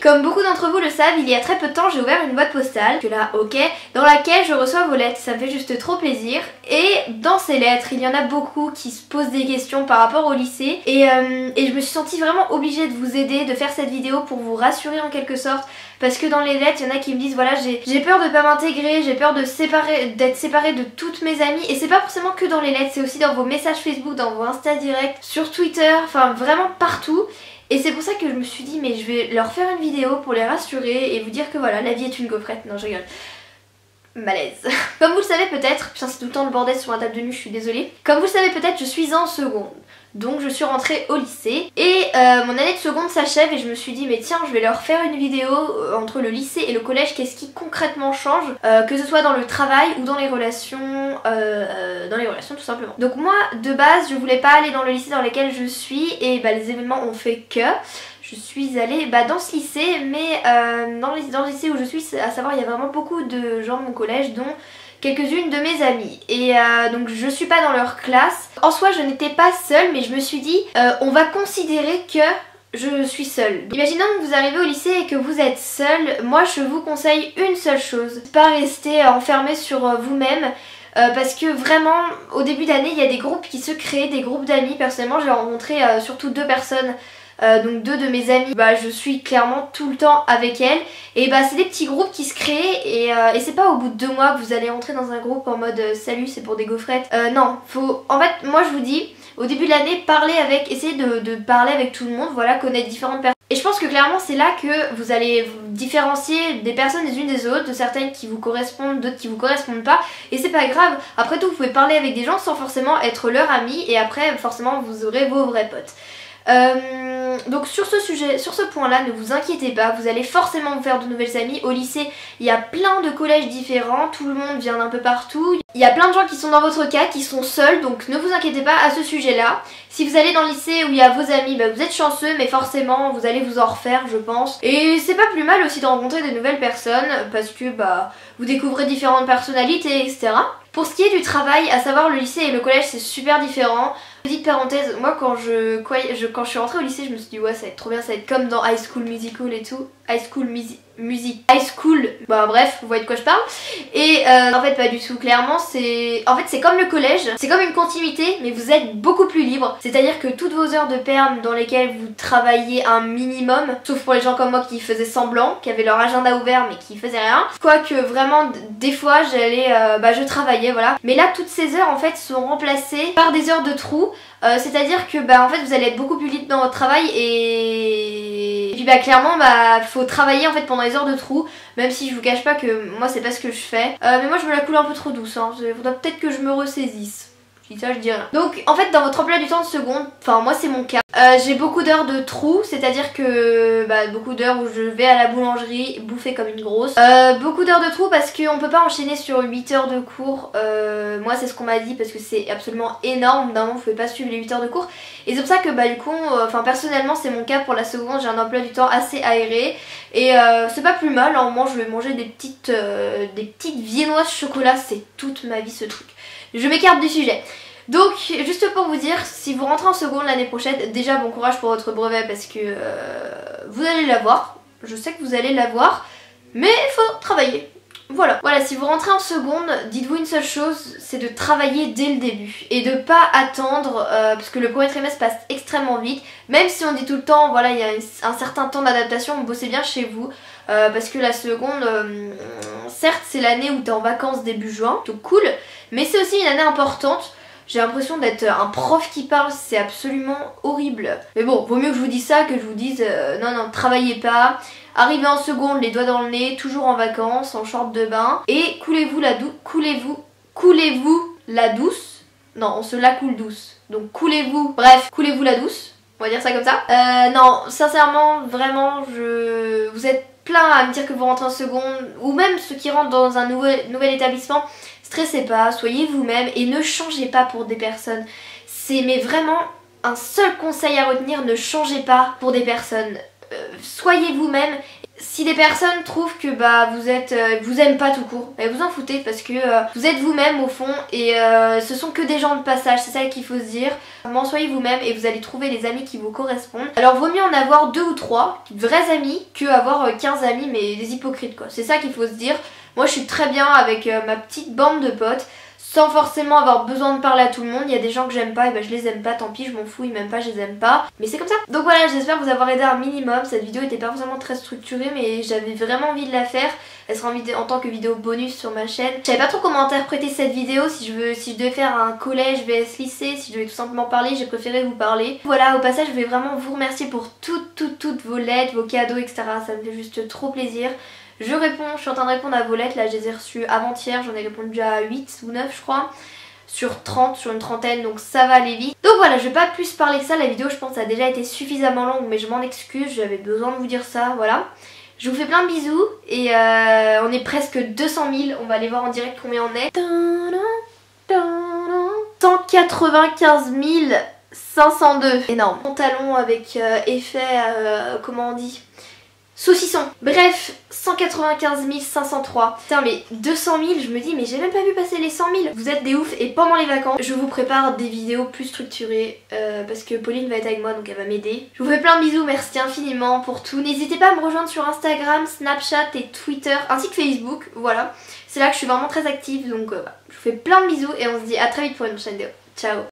comme beaucoup d'entre vous le savent, il y a très peu de temps j'ai ouvert une boîte postale, que là ok, dans laquelle je reçois vos lettres, ça me fait juste trop plaisir. Et dans ces lettres, il y en a beaucoup qui se posent des questions par rapport au lycée et je me suis sentie vraiment obligée de vous aider, de faire cette vidéo pour vous rassurer en quelque sorte. Parce que dans les lettres, il y en a qui me disent voilà j'ai peur de pas m'intégrer, j'ai peur d'être séparée de toutes mes amies. Et c'est pas forcément que dans les lettres, c'est aussi dans vos messages Facebook, dans vos Insta direct, sur Twitter, enfin vraiment partout. Et c'est pour ça que je me suis dit mais je vais leur faire une vidéo pour les rassurer et vous dire que voilà, la vie est une gaufrette. Non je rigole. Malaise. Comme vous le savez peut-être, putain c'est tout le temps le bordel sur ma table de nuit, je suis désolée. Comme vous le savez peut-être, je suis en seconde. Donc je suis rentrée au lycée et mon année de seconde s'achève et je me suis dit mais tiens je vais leur faire une vidéo entre le lycée et le collège, qu'est-ce qui concrètement change, que ce soit dans le travail ou dans les relations tout simplement. Donc moi de base je voulais pas aller dans le lycée dans lequel je suis et bah les événements ont fait que je suis allée dans ce lycée, mais dans le lycée où je suis, à savoir il y a vraiment beaucoup de gens de mon collège dont quelques-unes de mes amies et donc je suis pas dans leur classe. En soi je n'étais pas seule mais je me suis dit on va considérer que je suis seule. Imaginons que vous arrivez au lycée et que vous êtes seule, moi je vous conseille une seule chose, pas rester enfermé sur vous-même. Parce que vraiment au début d'année il y a des groupes qui se créent, des groupes d'amis. Personnellement j'ai rencontré surtout deux personnes, donc deux de mes amies, je suis clairement tout le temps avec elles. Et c'est des petits groupes qui se créent et c'est pas au bout de 2 mois que vous allez entrer dans un groupe en mode salut c'est pour des gaufrettes. Non, faut... En fait moi je vous dis, au début de l'année, essayez de parler avec tout le monde, voilà, connaître différentes personnes. Et je pense que clairement c'est là que vous allez vous différencier des personnes les unes des autres, de certaines qui vous correspondent, d'autres qui vous correspondent pas. Et c'est pas grave, après tout vous pouvez parler avec des gens sans forcément être leur ami et après forcément vous aurez vos vrais potes. Donc sur ce sujet, sur ce point là, ne vous inquiétez pas, vous allez forcément vous faire de nouvelles amies. Au lycée il y a plein de collèges différents, tout le monde vient d'un peu partout. Il y a plein de gens qui sont dans votre cas, qui sont seuls, donc ne vous inquiétez pas à ce sujet là. Si vous allez dans le lycée où il y a vos amis, vous êtes chanceux, mais forcément vous allez vous en refaire je pense. Et c'est pas plus mal aussi de rencontrer de nouvelles personnes parce que vous découvrez différentes personnalités etc. Pour ce qui est du travail, à savoir le lycée et le collège c'est super différent. Petite parenthèse, moi quand je suis rentrée au lycée je me suis dit ouais ça va être trop bien, ça va être comme dans High School Musical et tout. High School, bref, vous voyez de quoi je parle. Et en fait pas du tout, clairement c'est comme le collège, c'est comme une continuité mais vous êtes beaucoup plus libre. C'est-à-dire que toutes vos heures de perm dans lesquelles vous travaillez un minimum, sauf pour les gens comme moi qui faisaient semblant, qui avaient leur agenda ouvert mais qui faisaient rien. Quoique vraiment des fois j'allais, je travaillais voilà. Mais là toutes ces heures en fait sont remplacées par des heures de trou. C'est-à-dire que en fait vous allez être beaucoup plus libre dans votre travail et puis clairement faut travailler en fait pendant les heures de trou, même si je vous cache pas que moi c'est pas ce que je fais. Mais moi je me la coule un peu trop douce, hein. Il faudra peut-être que je me ressaisisse. Je dis ça, je dis rien. Donc en fait dans votre emploi du temps de seconde, enfin moi c'est mon cas, j'ai beaucoup d'heures de trou, c'est-à-dire que beaucoup d'heures où je vais à la boulangerie bouffer comme une grosse. Beaucoup d'heures de trou parce qu'on peut pas enchaîner sur 8 heures de cours. Moi c'est ce qu'on m'a dit parce que c'est absolument énorme, d'un moment vous pouvez pas suivre les 8 heures de cours. Et c'est pour ça que du coup, personnellement c'est mon cas pour la seconde, j'ai un emploi du temps assez aéré. Et c'est pas plus mal, en moment je vais manger des petites viennoises chocolat, c'est toute ma vie ce truc. Je m'écarte du sujet. Donc juste pour vous dire, si vous rentrez en seconde l'année prochaine, déjà bon courage pour votre brevet parce que vous allez l'avoir. Je sais que vous allez l'avoir, mais il faut travailler. Voilà, si vous rentrez en seconde, dites-vous une seule chose, c'est de travailler dès le début et de pas attendre parce que le premier trimestre passe extrêmement vite. Même si on dit tout le temps, voilà, il y a un certain temps d'adaptation, bossez bien chez vous parce que la seconde, certes c'est l'année où t'es en vacances début juin, tout cool, mais c'est aussi une année importante. J'ai l'impression d'être un prof qui parle, c'est absolument horrible. Mais bon, vaut mieux que je vous dise ça que je vous dise non, travaillez pas. Arrivez en seconde, les doigts dans le nez, toujours en vacances, en short de bain. Et coulez-vous la douce. Non, on se la coule douce. Donc coulez-vous la douce. On va dire ça comme ça. Non, sincèrement, vraiment, vous êtes plein à me dire que vous rentrez en seconde. Ou même ceux qui rentrent dans un nouvel établissement. Stressez pas, soyez vous-même et ne changez pas pour des personnes. C'est vraiment un seul conseil à retenir, ne changez pas pour des personnes. Soyez vous-même. Si des personnes trouvent que bah vous aiment pas tout court, bah, vous en foutez parce que vous êtes vous-même au fond et ce sont que des gens de passage, c'est ça qu'il faut se dire. Vraiment soyez vous-même et vous allez trouver les amis qui vous correspondent. Alors vaut mieux en avoir 2 ou 3 vrais amis que avoir 15 amis mais des hypocrites quoi. C'est ça qu'il faut se dire. Moi je suis très bien avec ma petite bande de potes. Sans forcément avoir besoin de parler à tout le monde. Il y a des gens que j'aime pas et ben je les aime pas, tant pis, je m'en fous, ils m'aiment pas, je les aime pas. Mais c'est comme ça. Donc voilà, j'espère vous avoir aidé un minimum. Cette vidéo était pas forcément très structurée mais j'avais vraiment envie de la faire. Elle sera en tant que vidéo bonus sur ma chaîne. Je savais pas trop comment interpréter cette vidéo, si je devais faire un collège vs lycée, si je devais tout simplement parler, j'ai préféré vous parler. Voilà, au passage je vais vraiment vous remercier pour toutes vos lettres, vos cadeaux, etc. Ça me fait juste trop plaisir. Je suis en train de répondre à vos lettres, là je les ai reçues avant-hier, j'en ai répondu à 8 ou 9 je crois, sur 30, sur une trentaine, donc ça va aller vite. Donc voilà, je vais pas plus parler que ça, la vidéo je pense a déjà été suffisamment longue, mais je m'en excuse, j'avais besoin de vous dire ça, voilà. Je vous fais plein de bisous, et on est presque 200 000, on va aller voir en direct combien on est. 195 502, énorme. Pantalon avec effet, comment on dit, saucisson. Bref, 195 503. Putain mais 200 000, je me dis mais j'ai même pas vu passer les 100 000. Vous êtes des oufs et pendant les vacances, je vous prépare des vidéos plus structurées parce que Pauline va être avec moi donc elle va m'aider. Je vous fais plein de bisous, merci infiniment pour tout. N'hésitez pas à me rejoindre sur Instagram, Snapchat et Twitter ainsi que Facebook, voilà. C'est là que je suis vraiment très active donc je vous fais plein de bisous et on se dit à très vite pour une prochaine vidéo. Ciao.